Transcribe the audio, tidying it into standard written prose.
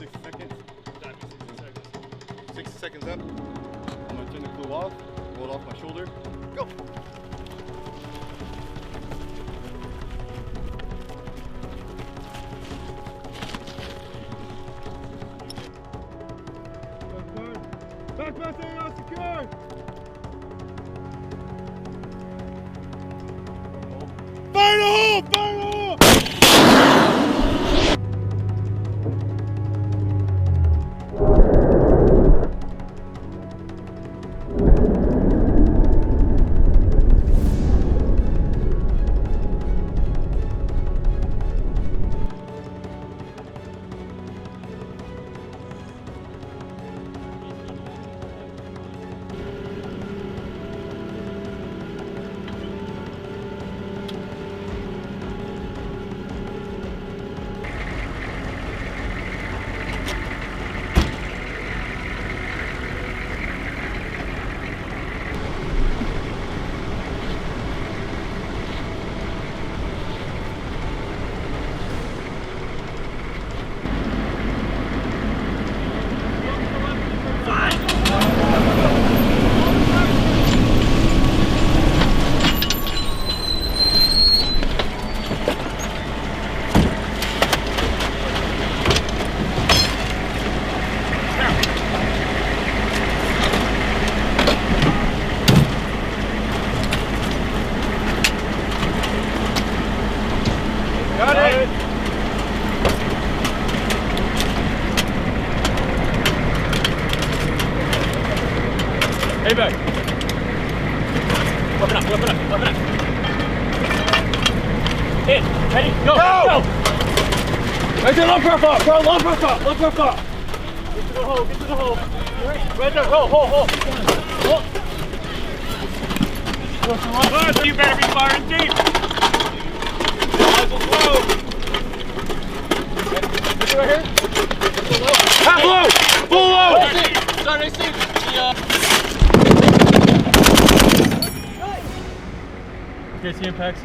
60 seconds. 60 seconds up. I'm going to turn the clue off, roll it off my shoulder. Go! Back pass AO secure! Fire in the hole! Fire in the hole! Got it! Hey, back. Open up, open up, open up. In, ready, go, go! Right there, low profile, bro, low profile, low profile. Get to the hole, get to the hole. Right there, hole. Good, you better be firing deep. Right here. Half low! Full low! Sorry, I see. Okay, see impacts.